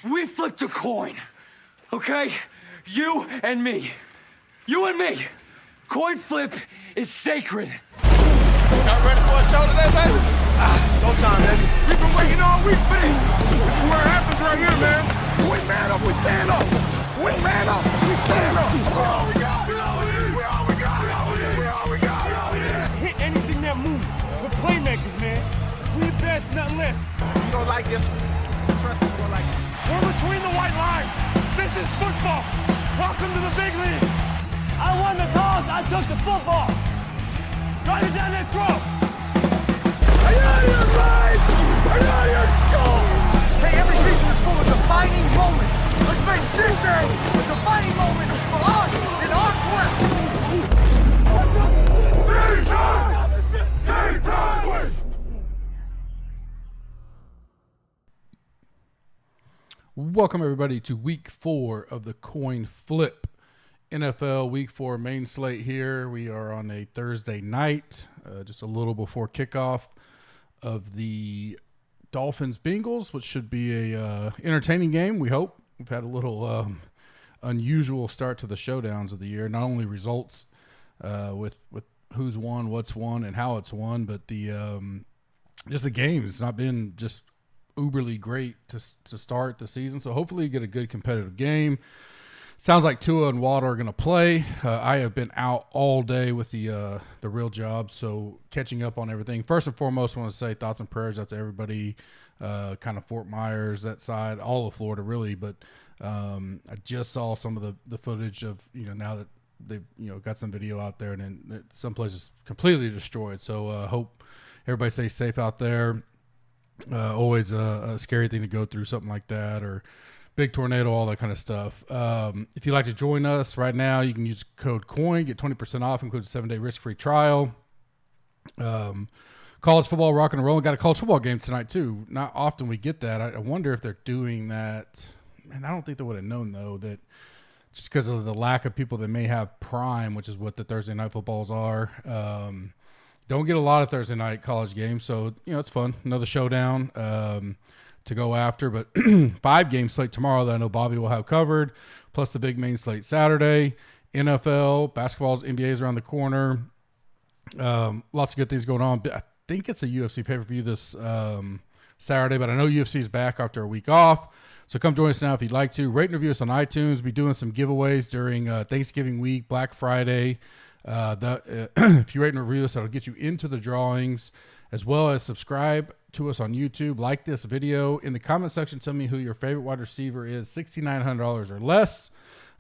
We flipped a coin, okay? You and me. You and me. Coin flip is sacred. Y'all ready for a show today, baby? Go time, baby. We've been waiting all week for this. This is where it happens right here, man. We man up, we stand up. We man up, we stand up. We all we got. We all we got. We all we got. We all we got. We all we got. Hit anything that moves. We're playmakers, man. We the best, nothing less. You don't like this? Trust me, you don't like it. We're between the white lines. This is football. Welcome to the big league. I won the toss. I took the football. Drive it down their throat. Are you out of your mind? Are you out of your skull? Hey, every season is full of defining moments. Let's make this day a defining moment for us in our quest. Welcome, everybody, to Week 4 of the Coin Flip NFL Week 4 main slate here. We are on a Thursday night, just a little before kickoff of the Dolphins-Bengals, which should be a entertaining game, we hope. We've had a little unusual start to the showdowns of the year, not only results with who's won, what's won, and how it's won, but the just the game. It's not been just uberly great to start the season, so hopefully you get a good competitive game. Sounds like Tua and Waddle are going to play. I have been out all day with the real job, so catching up on everything. First and foremost, I want to say thoughts and prayers out to everybody, kind of Fort Myers, that side, all of Florida really, but I just saw some of the footage of, now that they've, got some video out there, and then some places completely destroyed. So hope everybody stays safe out there. Always a scary thing to go through something like that, or big tornado, all that kind of stuff. If you'd like to join us right now, you can use code COIN, get 20% off, includes a 7-day risk-free trial. College football, rock and roll. Got a college football game tonight, too. Not often we get that. I wonder if they're doing that. And I don't think they would have known, though, that just because of the lack of people that may have Prime, which is what the Thursday night footballs are. Don't get a lot of Thursday night college games, so, it's fun. Another showdown to go after, but 5-game slate tomorrow that I know Bobby will have covered, plus the big main slate Saturday. NFL, basketball, NBA is around the corner. Lots of good things going on. I think it's a UFC pay-per-view this Saturday, but I know UFC is back after a week off, so come join us now if you'd like to. Rate and review us on iTunes. We'll be doing some giveaways during Thanksgiving week, Black Friday. If you rate and review us, that'll get you into the drawings, as well as subscribe to us on YouTube. Like this video. In the comment section, tell me who your favorite wide receiver is, $6,900 or less.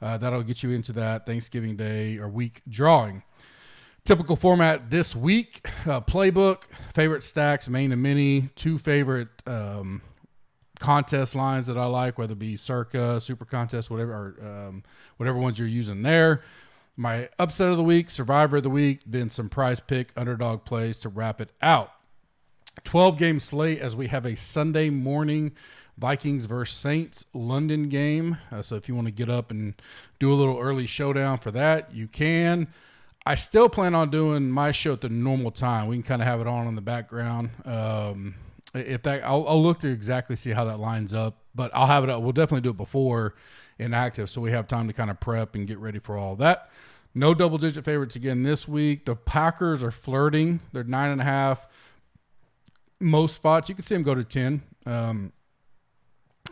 That'll get you into that Thanksgiving Day or week drawing. Typical format this week: playbook, favorite stacks, main and mini, 2 favorite contest lines that I like, whether it be Circa, Super Contest, whatever ones you're using there. My upset of the week, survivor of the week, then some prize pick underdog plays to wrap it out. 12-game slate as we have a Sunday morning Vikings versus Saints London game. So if you want to get up and do a little early showdown for that, you can. I still plan on doing my show at the normal time. We can kind of have it on in the background. I'll look to exactly see how that lines up, but I'll have it up. We'll definitely do it before inactive, so we have time to kind of prep and get ready for all that. No double-digit favorites again this week. The Packers are flirting. They're 9.5. Most spots, you can see them go to 10.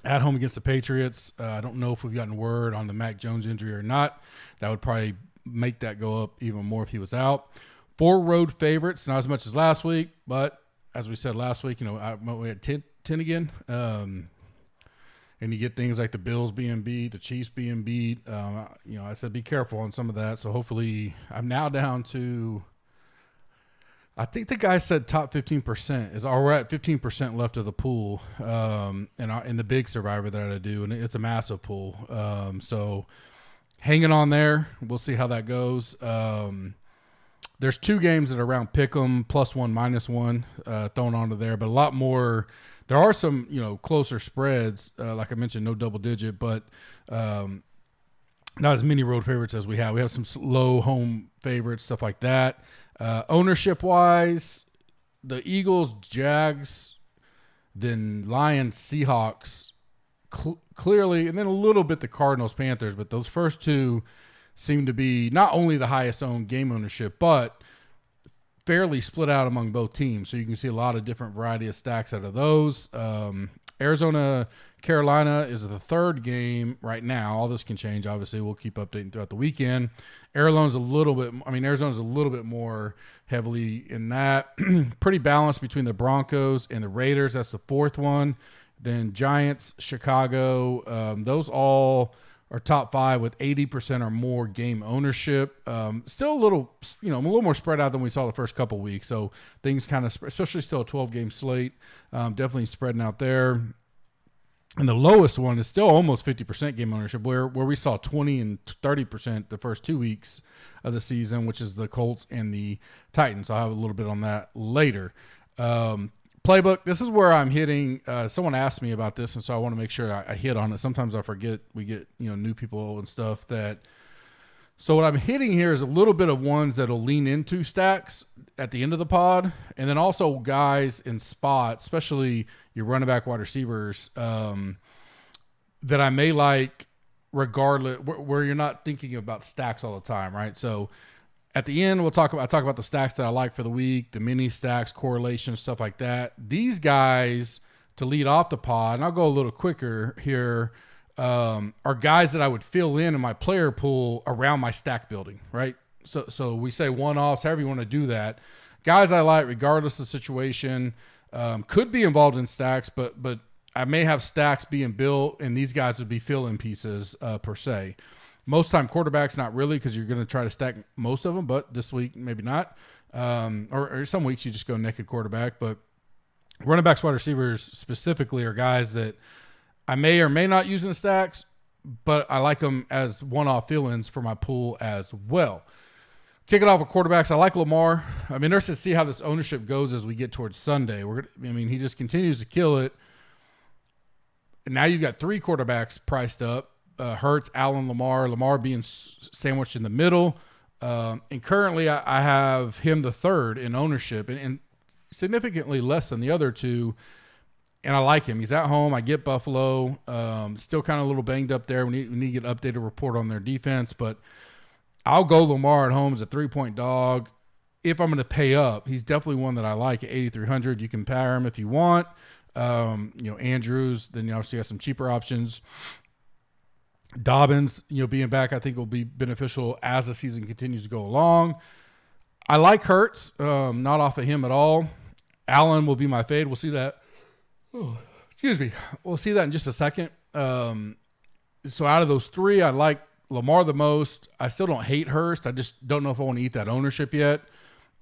At home against the Patriots. I don't know if we've gotten word on the Mac Jones injury or not. That would probably make that go up even more if he was out. 4 road favorites, not as much as last week, but as we said last week, we had 10 again. And you get things like the Bills being beat, the Chiefs being beat. I said be careful on some of that. So hopefully I'm now down to, I think the guy said top 15% we're at 15% left of the pool in the big survivor that I do. And it's a massive pool. So hanging on there. We'll see how that goes. There's 2 games that are around pick'em, +1, -1 thrown onto there, but a lot more. There are some, closer spreads, like I mentioned, no double digit, but not as many road favorites as we have. We have some low home favorites, stuff like that. Ownership-wise, the Eagles, Jags, then Lions, Seahawks clearly, and then a little bit the Cardinals, Panthers, but those first two seem to be not only the highest owned game ownership, but fairly split out among both teams. So you can see a lot of different variety of stacks out of those. Arizona, Carolina is the third game right now. All this can change. Obviously, we'll keep updating throughout the weekend. Arizona's a little bit more heavily in that. Pretty balanced between the Broncos and the Raiders. That's the fourth one. Then Giants, Chicago. Those all are top five with 80% or more game ownership. Still a little more spread out than we saw the first couple weeks. So things kind of, especially still a 12-game slate, definitely spreading out there. And the lowest one is still almost 50% game ownership, where we saw 20 and 30% the first 2 weeks of the season, which is the Colts and the Titans. I'll have a little bit on that later. Playbook, this is where I'm hitting. Someone asked me about this, and so I want to make sure I hit on it. Sometimes I forget. We get new people and stuff that. So what I'm hitting here is a little bit of ones that'll lean into stacks at the end of the pod, and then also guys in spots, especially your running back, wide receivers, that I may like regardless, where you're not thinking about stacks all the time, right? So at the end, I talk about the stacks that I like for the week, the mini stacks, correlations, stuff like that. These guys, to lead off the pod, and I'll go a little quicker here, are guys that I would fill in my player pool around my stack building, right? So we say one-offs, however you want to do that. Guys I like, regardless of the situation, could be involved in stacks, but I may have stacks being built, and these guys would be fill-in pieces per se. Most time quarterbacks, not really, because you're going to try to stack most of them, but this week, maybe not. Or some weeks you just go naked quarterback, but running backs, wide receivers specifically are guys that I may or may not use in stacks, but I like them as one-off fill-ins for my pool as well. Kick it off with quarterbacks. I like Lamar. I'm interested to see how this ownership goes as we get towards Sunday. He just continues to kill it. And now you've got three quarterbacks priced up. Hurts, Allen, Lamar being sandwiched in the middle. And currently I have him the third in ownership and significantly less than the other two. And I like him. He's at home. I get Buffalo. Still kind of a little banged up there. We need to get an updated report on their defense. But I'll go Lamar at home as a 3-point dog. If I'm going to pay up, he's definitely one that I like at 8,300. You can pair him if you want. Andrews. Then you obviously got some cheaper options. Dobbins, being back, I think will be beneficial as the season continues to go along. I like Hurts. Not off of him at all. Allen will be my fade. We'll see that. Oh, excuse me. We'll see that in just a second. So out of those three, I like Lamar the most. I still don't hate Hurst. I just don't know if I want to eat that ownership yet.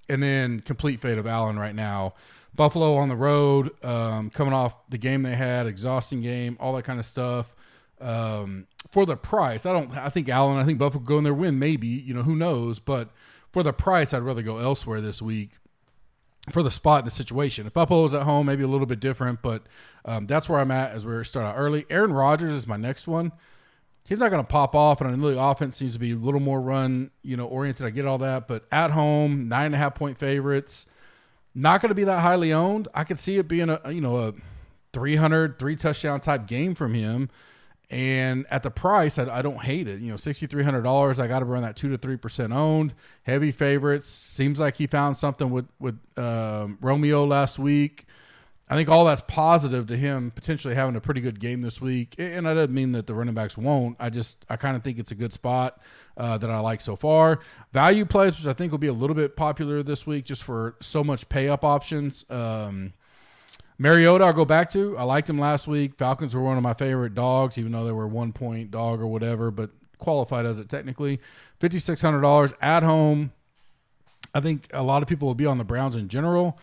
And then complete fade of Allen right now. Buffalo on the road, coming off the game they had, exhausting game, all that kind of stuff. For the price, I think Buffalo go in there win, maybe, who knows, but for the price, I'd rather go elsewhere this week for the spot in the situation. If Buffalo's at home, maybe a little bit different, but that's where I'm at as we start out early. Aaron Rodgers is my next one. He's not going to pop off, and I know the offense seems to be a little more run, oriented. I get all that, but at home, 9.5-point favorites, not going to be that highly owned. I could see it being a 3 touchdown type game from him. And at the price, I don't hate it. $6,300. I got to run that 2 to 3% owned. Heavy favorites. Seems like he found something with Romeo last week. I think all that's positive to him potentially having a pretty good game this week. And that doesn't mean that the running backs won't. I kind of think it's a good spot that I like so far. Value plays, which I think will be a little bit popular this week just for so much pay-up options. Mariota, I'll go back to. I liked him last week. Falcons were one of my favorite dogs, even though they were 1-point dog or whatever, but qualified as it technically. $5,600 at home. I think a lot of people will be on the Browns in general.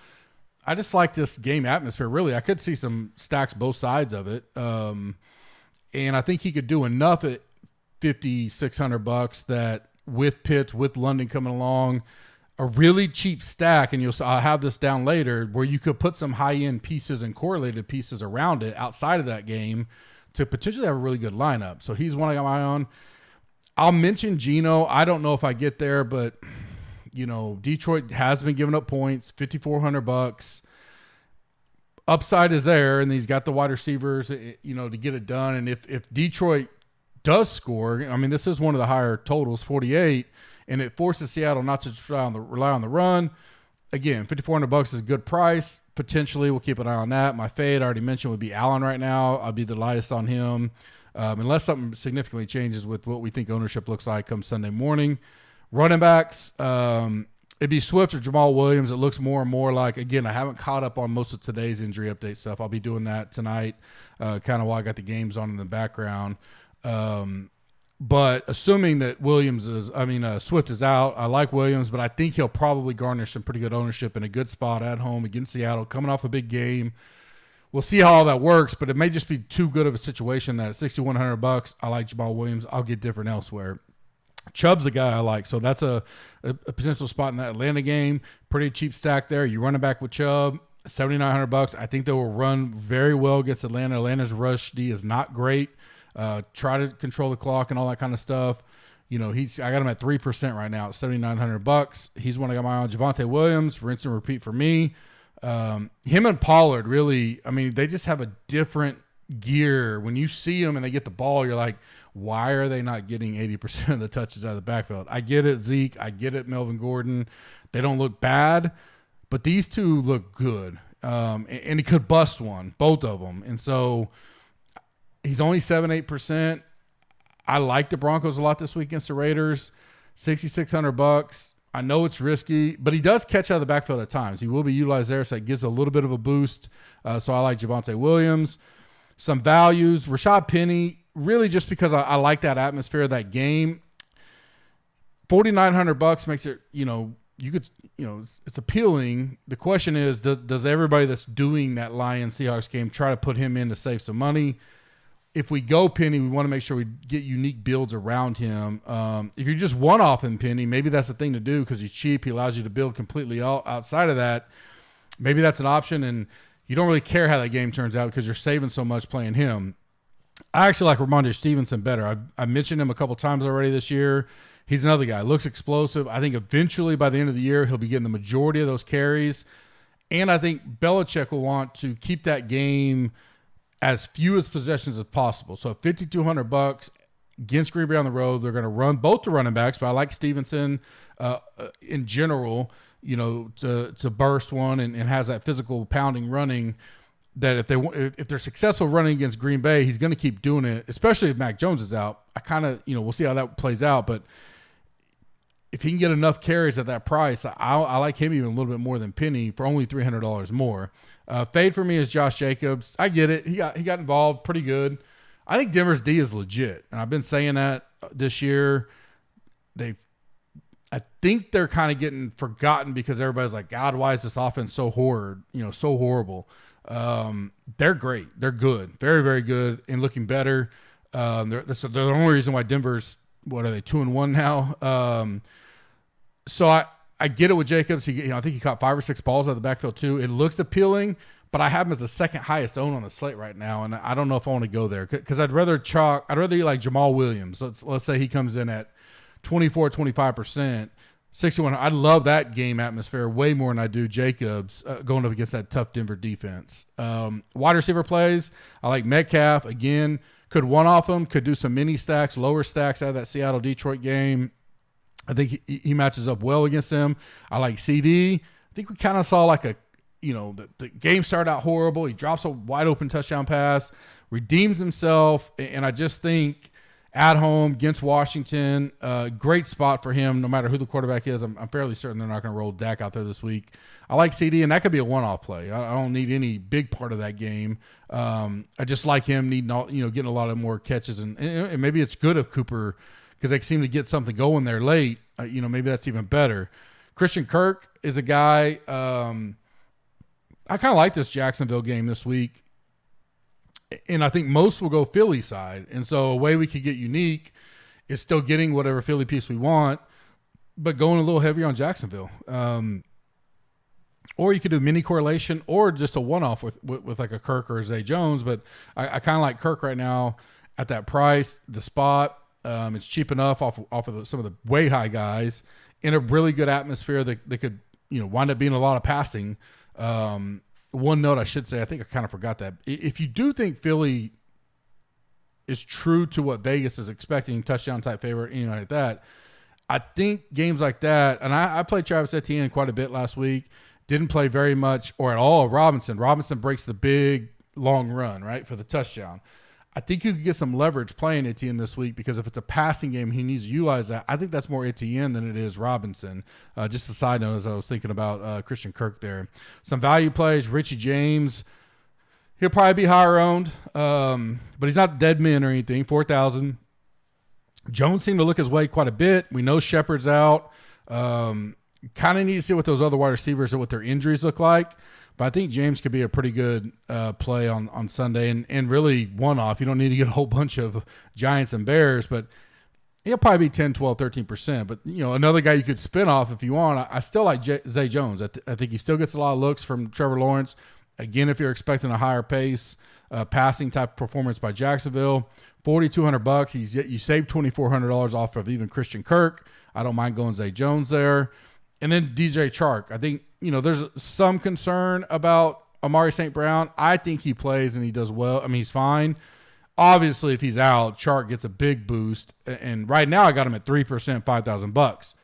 I just like this game atmosphere, really. I could see some stacks both sides of it. And I think he could do enough at $5,600 that with Pitts, with London coming along, a really cheap stack, and I'll have this down later, where you could put some high-end pieces and correlated pieces around it outside of that game to potentially have a really good lineup. So he's one I got my eye on. I'll mention Geno. I don't know if I get there, but Detroit has been giving up points, $5,400. upside is there, and he's got the wide receivers, you know, to get it done. And if Detroit does score, I mean, this is one of the higher totals, 48, and it forces Seattle not to rely on the run. Again, $5,400 is a good price. Potentially, we'll keep an eye on that. My fade, I already mentioned, would be Allen right now. I'd be the lightest on him, unless something significantly changes with what we think ownership looks like come Sunday morning. Running backs, it'd be Swift or Jamal Williams. It looks more and more like, again, I haven't caught up on most of today's injury update stuff. I'll be doing that tonight, kind of while I got the games on in the background. But assuming that Swift is out, I like Williams, but I think he'll probably garnish some pretty good ownership in a good spot at home against Seattle, coming off a big game. We'll see how all that works, but it may just be too good of a situation that at $6,100, I like Jamal Williams. I'll get different elsewhere. Chubb's a guy I like, so that's a potential spot in that Atlanta game. Pretty cheap stack there. You running back with Chubb, $7,900. I think they will run very well against Atlanta. Atlanta's rush D is not great. Try to control the clock and all that kind of stuff. You know, I got him at 3% right now at $7,900. He's one I got my eye on. Javonte Williams, rinse and repeat for me. Him and Pollard really, I mean, they just have a different gear. When you see them and they get the ball, you're like, why are they not getting 80% of the touches out of the backfield? I get it, Zeke. I get it, Melvin Gordon. They don't look bad, but these two look good. And he could bust one, both of them. And so he's only 7-8%. I like the Broncos a lot this week against the Raiders. $6,600. I know it's risky, but he does catch out of the backfield at times. He will be utilized there, so it gives a little bit of a boost. So I like Javonte Williams. Some values. Rashad Penny, really just because I like that atmosphere of that game. $4,900 makes it, it's appealing. The question is, does everybody that's doing that Lions-Seahawks game try to put him in to save some money? If we go Penny, we want to make sure we get unique builds around him. If you're just one-off in Penny, maybe that's the thing to do because he's cheap. He allows you to build completely outside of that. Maybe that's an option, and you don't really care how that game turns out because you're saving so much playing him. I actually like Ramondre Stevenson better. I mentioned him a couple times already this year. He's another guy. Looks explosive. I think eventually by the end of the year, he'll be getting the majority of those carries. And I think Belichick will want to keep that game as few as possessions as possible. So at $5,200 against Green Bay on the road, they're going to run both the running backs, but I like Stevenson in general, to burst one and has that physical pounding running that if they're successful running against Green Bay, he's going to keep doing it, especially if Mac Jones is out. I kind of, we'll see how that plays out, but if he can get enough carries at that price, I like him even a little bit more than Penny for only $300 more. Fade for me is Josh Jacobs. I get it. He got involved pretty good. I think Denver's D is legit, and I've been saying that this year. I think they're kind of getting forgotten because everybody's like, God, why is this offense so horrible? They're great. They're good. Very, very good and looking better. They're the only reason why Denver's, 2-1 now? So I get it with Jacobs. I think he caught 5 or 6 balls out of the backfield too. It looks appealing, but I have him as the second highest own on the slate right now, and I don't know if I want to go there because I'd rather eat like Jamal Williams. Let's say he comes in at 25%, 61. I love that game atmosphere way more than I do Jacobs going up against that tough Denver defense. Wide receiver plays, I like Metcalf again. Could one off him, could do some mini stacks, lower stacks out of that Seattle-Detroit game. I think he matches up well against them. I like CD. I think we kind of saw the game started out horrible. He drops a wide open touchdown pass, redeems himself, and I just think at home against Washington, great spot for him no matter who the quarterback is. I'm fairly certain they're not going to roll Dak out there this week. I like CD, and that could be a one-off play. I don't need any big part of that game. I just like him needing getting a lot of more catches, and maybe it's good of Cooper because they seem to get something going there late. Maybe that's even better. Christian Kirk is a guy. I kind of like this Jacksonville game this week. And I think most will go Philly side. And so a way we could get unique is still getting whatever Philly piece we want, but going a little heavier on Jacksonville. Or you could do mini correlation or just a one-off with like a Kirk or a Zay Jones. But I kind of like Kirk right now at that price, the spot. It's cheap enough off of some of the way high guys in a really good atmosphere that could wind up being a lot of passing. one note I should say, I think I kind of forgot that. If you do think Philly is true to what Vegas is expecting, touchdown type favorite, anything like that, I think games like that, and I played Travis Etienne quite a bit last week, didn't play very much or at all Robinson. Robinson breaks the big long run, right, for the touchdown. I think you could get some leverage playing Etienne this week because if it's a passing game, he needs to utilize that. I think that's more Etienne than it is Robinson. Just a side note as I was thinking about Christian Kirk there. Some value plays, Richie James. He'll probably be higher owned, but he's not dead man or anything, 4,000. Jones seemed to look his way quite a bit. We know Shepard's out. Kind of need to see what those other wide receivers and what their injuries look like. But I think James could be a pretty good play on Sunday and really one-off. You don't need to get a whole bunch of Giants and Bears, but he'll probably be 10, 12, 13%. But, another guy you could spin off if you want. I still like Zay Jones. I think he still gets a lot of looks from Trevor Lawrence. Again, if you're expecting a higher pace, passing type performance by Jacksonville, $4,200. You save $2,400 off of even Christian Kirk. I don't mind going Zay Jones there. And then DJ Chark. I think, there's some concern about Amari St. Brown. I think he plays and he does well. I mean, he's fine. Obviously, if he's out, Chark gets a big boost. And right now I got him at 3%, $5,000.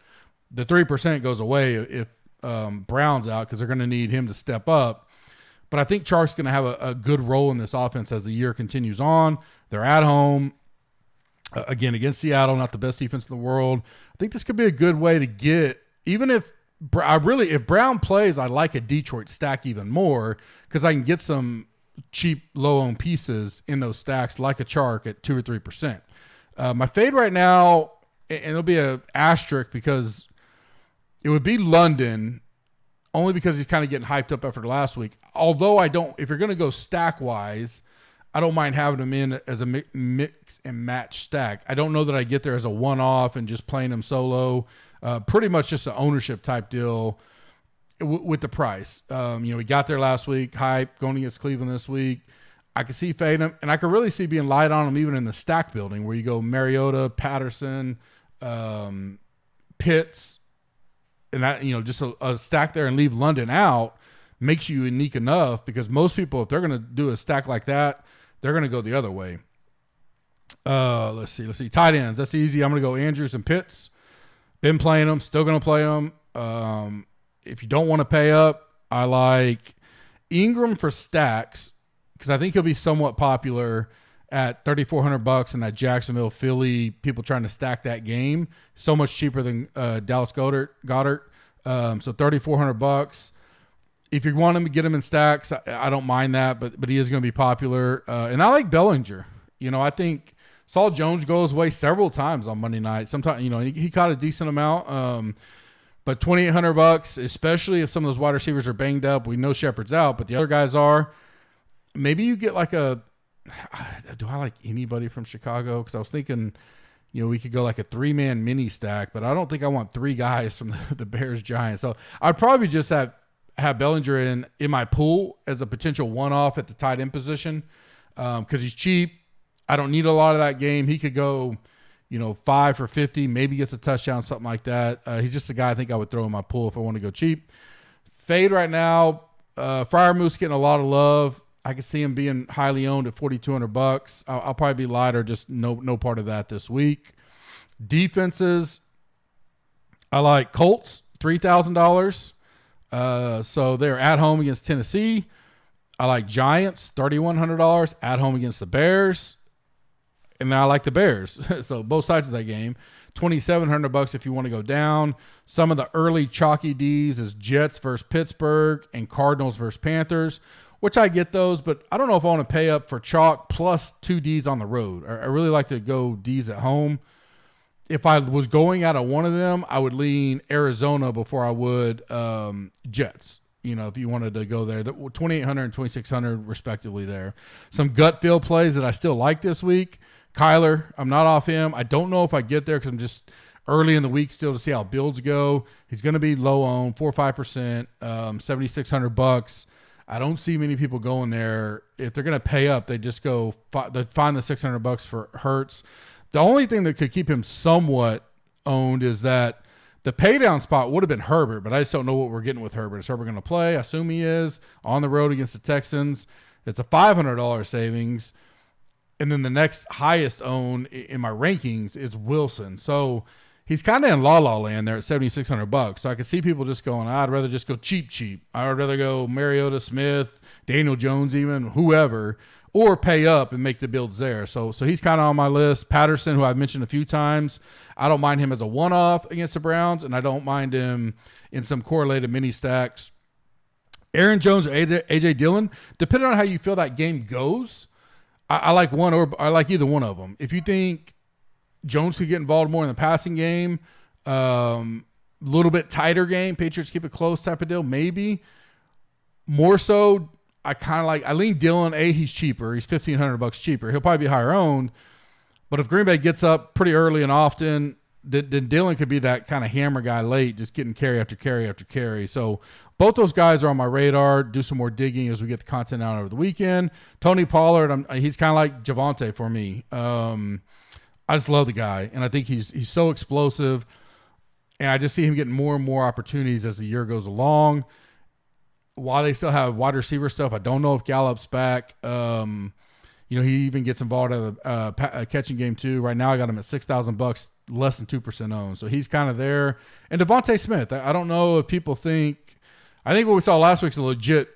The 3% goes away if Brown's out because they're going to need him to step up. But I think Chark's going to have a good role in this offense as the year continues on. They're at home. Again, against Seattle, not the best defense in the world. I think this could be a good way to get, even if Brown plays, I like a Detroit stack even more because I can get some cheap, low-owned pieces in those stacks like a Chark at 2 or 3%. My fade right now, and it'll be an asterisk because it would be London, only because he's kind of getting hyped up after last week. Although if you're going to go stack-wise, I don't mind having him in as a mix and match stack. I don't know that I get there as a one-off and just playing him solo. Pretty much just an ownership type deal with the price. We got there last week, hype, going against Cleveland this week. I could see fading him, and I could really see being light on him even in the stack building where you go Mariota, Patterson, Pitts, and that, just a stack there and leave London out makes you unique enough because most people, if they're going to do a stack like that, they're going to go the other way. Let's see. Tight ends. That's easy. I'm going to go Andrews and Pitts. Been playing them. Still going to play them. If you don't want to pay up, I like Ingram for stacks because I think he'll be somewhat popular at $3,400 in that Jacksonville Philly people trying to stack that game. So much cheaper than Dallas Goedert. So $3,400. If you want him to get him in stacks, I don't mind that, but he is going to be popular. And I like Bellinger. I think saw Jones go his way several times on Monday night. Sometimes, he caught a decent amount. But $2,800, especially if some of those wide receivers are banged up. We know Shepard's out, but the other guys are. Maybe you get do I like anybody from Chicago? Because I was thinking, we could go like a 3-man mini stack, but I don't think I want 3 guys from the Bears Giants. So I'd probably just have Bellinger in my pool as a potential one-off at the tight end position because he's cheap. I don't need a lot of that game. He could go, 5 for 50, maybe gets a touchdown, something like that. He's just a guy I think I would throw in my pool if I want to go cheap. Fade right now, Freiermuth's getting a lot of love. I can see him being highly owned at $4,200. I'll probably be lighter, just no part of that this week. Defenses, I like Colts, $3,000. So they're at home against Tennessee. I like Giants, $3,100 at home against the Bears. And I like the Bears. So both sides of that game. $2,700 if you want to go down. Some of the early chalky Ds is Jets versus Pittsburgh and Cardinals versus Panthers, which I get those, but I don't know if I want to pay up for chalk plus 2 Ds on the road. I really like to go Ds at home. If I was going out of one of them, I would lean Arizona before I would Jets. If you wanted to go there, $2,800 and $2,600 respectively there. Some gut feel plays that I still like this week. Kyler, I'm not off him. I don't know if I get there because I'm just early in the week still to see how builds go. He's going to be low owned, 4 or 5%, $7,600. I don't see many people going there. If they're going to pay up, they just go they find the $600 for Hurts. The only thing that could keep him somewhat owned is that The pay down spot would have been Herbert, but I just don't know what we're getting with Herbert. Is Herbert going to play? I assume he is on the road against the Texans. It's a $500 savings. And then the next highest owned in my rankings is Wilson. So he's kind of in la land there at $7,600. So I can see people just going, I'd rather just go cheap. I would rather go Mariota, Smith, Daniel Jones, even whoever, or pay up and make the builds there. So he's kind of on my list. Patterson, who I've mentioned a few times, I don't mind him as a one-off against the Browns, and I don't mind him in some correlated mini stacks. Aaron Jones or AJ Dillon, depending on how you feel that game goes, I like one or I like either one of them. If you think Jones could get involved more in the passing game, little bit tighter game, Patriots keep it close type of deal, maybe. More so, I lean Dillon. He's cheaper. He's $1,500 cheaper. He'll probably be higher owned. But if Green Bay gets up pretty early and often, then Dillon could be that kind of hammer guy late, just getting carry after carry after carry. So both those guys are on my radar. Do some more digging as we get the content out over the weekend. Tony Pollard, he's kind of like Javonte for me. I just love the guy, and I think he's so explosive, and I just see him getting more and more opportunities as the year goes along. While they still have wide receiver stuff, I don't know if Gallup's back. He even gets involved in the catching game too. Right now, I got him at $6,000, less than 2% owned. So he's kind of there. And Devontae Smith, I don't know if people think. I think what we saw last week's a legit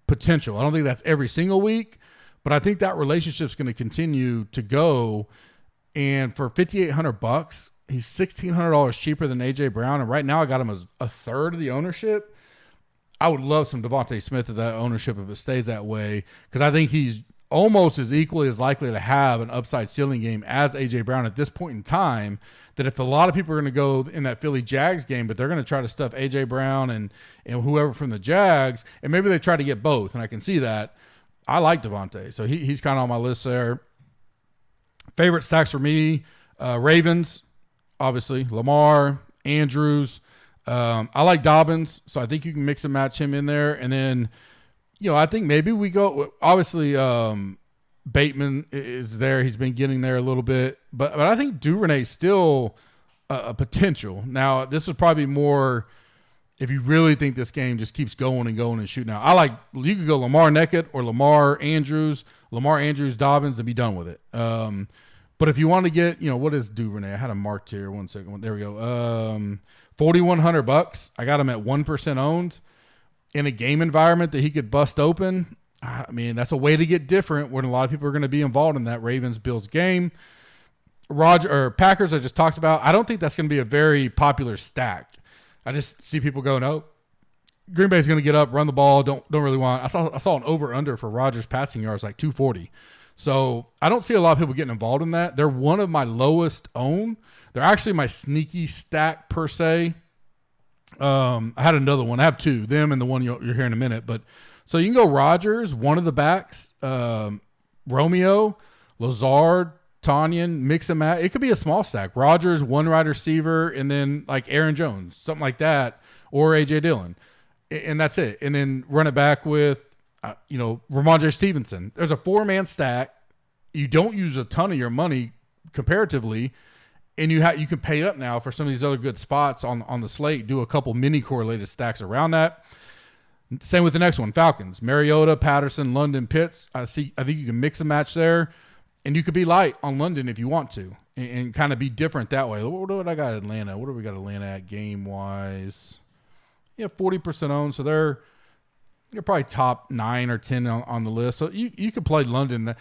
potential. I don't think that's every single week, but I think that relationship's going to continue to go. And for $5,800, he's $1,600 cheaper than AJ Brown. And right now, I got him as a third of the ownership. I would love some Devontae Smith at that ownership if it stays that way, because I think he's almost as equally as likely to have an upside ceiling game as A.J. Brown at this point in time, that if a lot of people are going to go in that Philly Jags game, but they're going to try to stuff A.J. Brown and whoever from the Jags, and maybe they try to get both, and I can see that. I like Devontae, so he's kind of on my list there. Favorite stacks for me, Ravens, obviously, Lamar, Andrews. I like Dobbins, so I think you can mix and match him in there. And then, I think maybe we go, obviously, Bateman is there. He's been getting there a little bit, but I think Duvernay's still a potential. Now, this is probably more if you really think this game just keeps going and shooting out. You could go Lamar naked or Lamar Andrews, Dobbins, and be done with it. But if you want to get, what is Duvernay? I had him marked here. 1 second. There we go. $4,100. I got him at 1% owned in a game environment that he could bust open. I mean, that's a way to get different when a lot of people are going to be involved in that Ravens-Bills game. Packers I just talked about. I don't think that's going to be a very popular stack. I just see people go, no, Green Bay's going to get up, run the ball. Don't really want. I saw an over/under for Rodgers passing yards like 240. So I don't see a lot of people getting involved in that. They're one of my lowest owned. They're actually my sneaky stack per se. I had another one. I have two, them and the one you'll hear in a minute. But so you can go Rodgers, one of the backs, Romeo, Lazard, Tanyan, mix and match. It could be a small stack. Rodgers, one wide receiver, and then like Aaron Jones, something like that, or A.J. Dillon. And that's it. And then run it back with, Ramondre Stevenson. There's a 4-man stack. You don't use a ton of your money comparatively, and you can pay up now for some of these other good spots on the slate. Do a couple mini correlated stacks around that. Same with the next one, Falcons. Mariota, Patterson, London, Pitts. I think you can mix and match there, and you could be light on London if you want to, and kind of be different that way. What do I got Atlanta? What do we got Atlanta at game-wise? 40% owned, so they're probably top 9 or 10 on the list. So you could play London.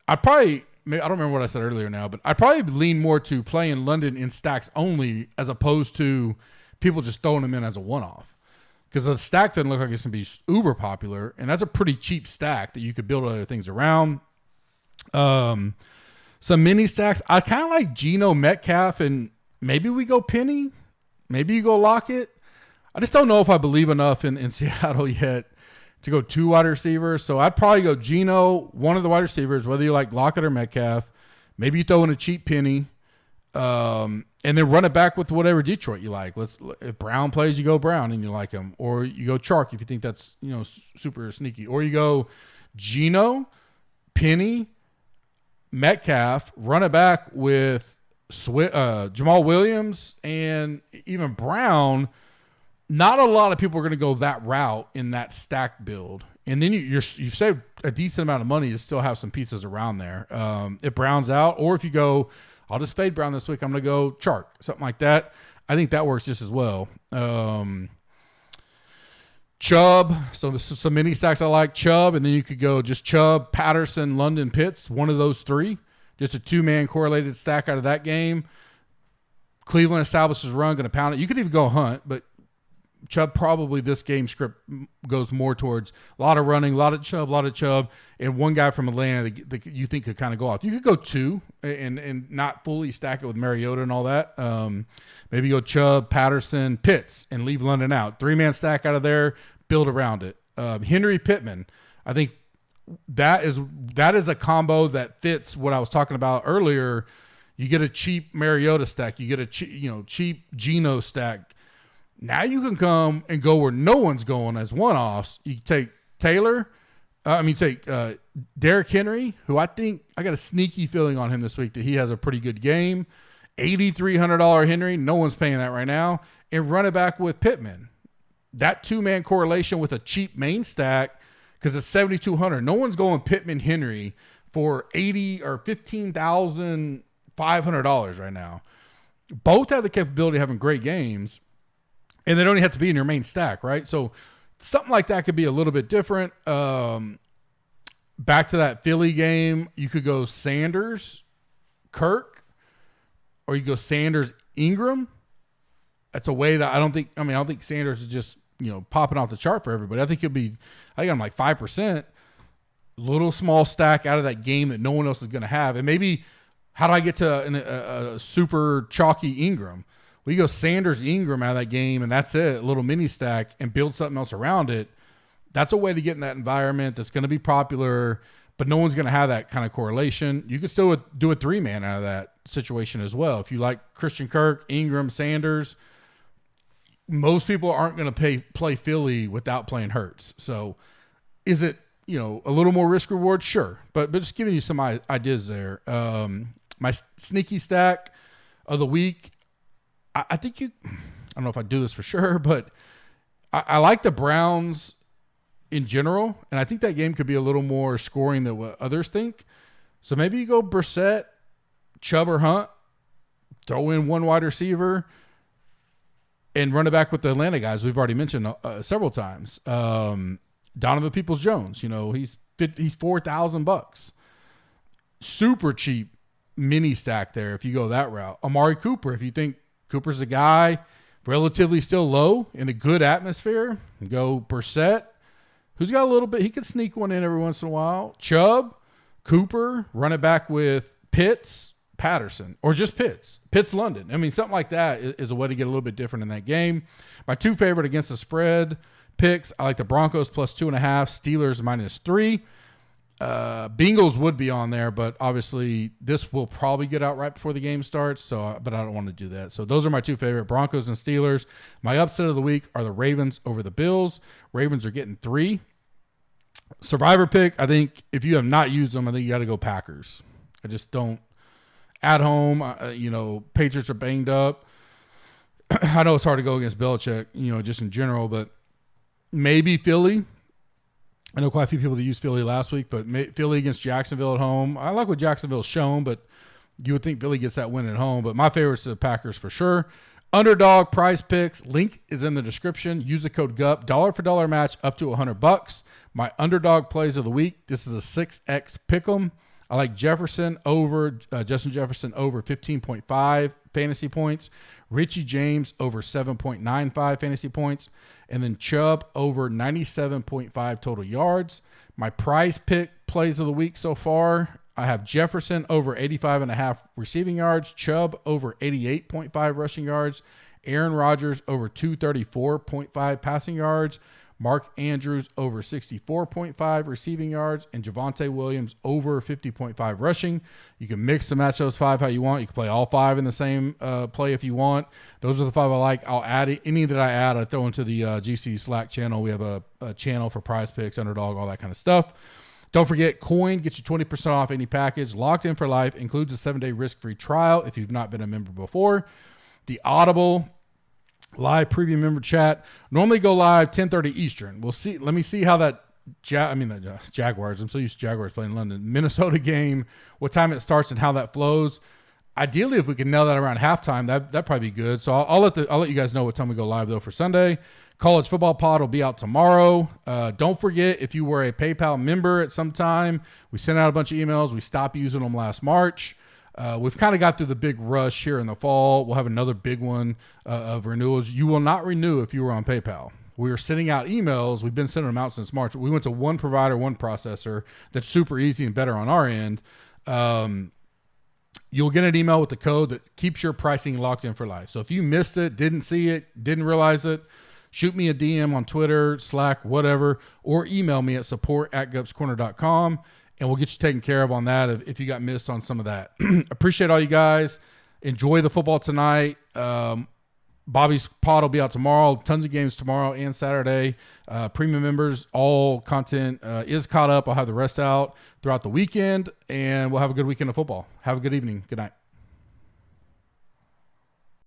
I don't remember what I said earlier now, but I'd probably lean more to playing London in stacks only as opposed to people just throwing them in as a one-off. Because the stack doesn't look like it's going to be uber popular, and that's a pretty cheap stack that you could build other things around. Some mini stacks. I kind of like Geno, Metcalf, and maybe we go Penny. Maybe you go Lockett. I just don't know if I believe enough in Seattle yet to go 2 wide receivers. So I'd probably go Geno, one of the wide receivers, whether you like Lockett or Metcalf. Maybe you throw in a cheap Penny, and then run it back with whatever Detroit you like. If Brown plays, you go Brown and you like him. Or you go Chark if you think that's super sneaky. Or you go Geno, Penny, Metcalf, run it back with Jamal Williams, and even Brown, not a lot of people are going to go that route in that stack build. And then you've saved a decent amount of money to still have some pieces around there. If Brown's out, or if you go, I'll just fade Brown this week, I'm going to go Chark, something like that. I think that works just as well. Chubb, so this is some mini stacks I like. Chubb, and then you could go just Chubb, Patterson, London, Pitts, one of those three. Just a two-man correlated stack out of that game. Cleveland establishes run, going to pound it. You could even go Hunt, but Chubb probably this game script goes more towards a lot of running, a lot of Chubb, and one guy from Atlanta that you think could kind of go off. You could go two and not fully stack it with Mariota and all that. Maybe go Chubb, Patterson, Pitts, and leave London out. Three-man stack out of there, build around it. Henry, Pittman, I think that is a combo that fits what I was talking about earlier. You get a cheap Mariota stack, you get a cheap Geno stack. Now you can come and go where no one's going as one-offs. You take Derrick Henry, who I think I got a sneaky feeling on him this week that he has a pretty good game. $8,300 Henry, no one's paying that right now. And run it back with Pittman. That two-man correlation with a cheap main stack, because it's $7,200. No one's going Pittman Henry for $80,000 or $15,500 right now. Both have the capability of having great games. And they don't even have to be in your main stack, right? So something like that could be a little bit different. Back to that Philly game, you could go Sanders, Kirk, or you go Sanders, Ingram. That's a way that I don't think Sanders is just, popping off the chart for everybody. I think I'm like 5%. Little small stack out of that game that no one else is going to have. And maybe how do I get to a super chalky Ingram? We go Sanders, Ingram out of that game, and that's it, a little mini stack, and build something else around it. That's a way to get in that environment that's going to be popular, but no one's going to have that kind of correlation. You can still do a three-man out of that situation as well. If you like Christian Kirk, Ingram, Sanders, most people aren't going to play Philly without playing Hurts. So is it, a little more risk-reward? Sure, but just giving you some ideas there. My sneaky stack of the week, I think I don't know if I do this for sure, but I like the Browns in general, and I think that game could be a little more scoring than what others think. So maybe you go Brissett, Chubb, or Hunt, throw in one wide receiver, and run it back with the Atlanta guys we've already mentioned several times. Donovan Peoples-Jones, he's $4,000. Super cheap mini stack there if you go that route. Amari Cooper, if you think Cooper's a guy relatively still low in a good atmosphere, go Brissett, who's got a little bit. He could sneak one in every once in a while. Chubb, Cooper, run it back with Pitts, Patterson, or just Pitts, London. Something like that is a way to get a little bit different in that game. My two favorite against the spread picks, I like the Broncos plus 2.5, Steelers -3. Bengals would be on there, but obviously this will probably get out right before the game starts. But I don't want to do that. So those are my two favorite, Broncos and Steelers. My upset of the week are the Ravens over the Bills. Ravens are getting 3. Survivor pick, I think if you have not used them, I think you got to go Packers. I just don't. At home, Patriots are banged up. I know it's hard to go against Belichick, just in general, but maybe Philly. I know quite a few people that used Philly last week, but Philly against Jacksonville at home. I like what Jacksonville's shown, but you would think Philly gets that win at home. But my favorite's the Packers for sure. Underdog prize picks. Link is in the description. Use the code GUP. Dollar for dollar match up to $100. My underdog plays of the week. This is a 6X pick'em. I like Justin Jefferson over 15.5 fantasy points. Richie James over 7.95 fantasy points. And then Chubb over 97.5 total yards. My prize pick plays of the week so far, I have Jefferson over 85.5 receiving yards. Chubb over 88.5 rushing yards. Aaron Rodgers over 234.5 passing yards. Mark Andrews over 64.5 receiving yards, and Javonte Williams over 50.5 rushing. You can mix and match those 5 how you want. You can play all 5 in the same play if you want. Those are the 5 I like. I'll add any that I add. I throw into the GC Slack channel. We have a channel for prize picks, underdog, all that kind of stuff. Don't forget, Coin gets you 20% off any package. Locked In for Life includes a 7-day risk-free trial if you've not been a member before. The Audible live preview member chat normally go live 10:30 Eastern. We'll see. Let me see how that Jaguars. I'm so used to Jaguars playing in London. Minnesota game, what time it starts and how that flows. Ideally, if we can nail that around halftime, that'd probably be good. So I'll let you guys know what time we go live though for Sunday. College Football Pod will be out tomorrow. Don't forget, if you were a PayPal member at some time, we sent out a bunch of emails. We stopped using them last March. We've kind of got through the big rush here in the fall. We'll have another big one of renewals. You will not renew if you were on PayPal. We are sending out emails. We've been sending them out since March. We went to one provider, one processor. That's super easy and better on our end. You'll get an email with the code that keeps your pricing locked in for life. So if you missed it, didn't see it, didn't realize it, shoot me a DM on Twitter, Slack, whatever, or email me at support@gupscorner.com, and we'll get you taken care of on that if you got missed on some of that. Appreciate all you guys. Enjoy the football tonight. Bobby's pod will be out tomorrow. Tons of games tomorrow and Saturday. Premium members, all content is caught up. I'll have the rest out throughout the weekend, and we'll have a good weekend of football. Have a good evening. Good night.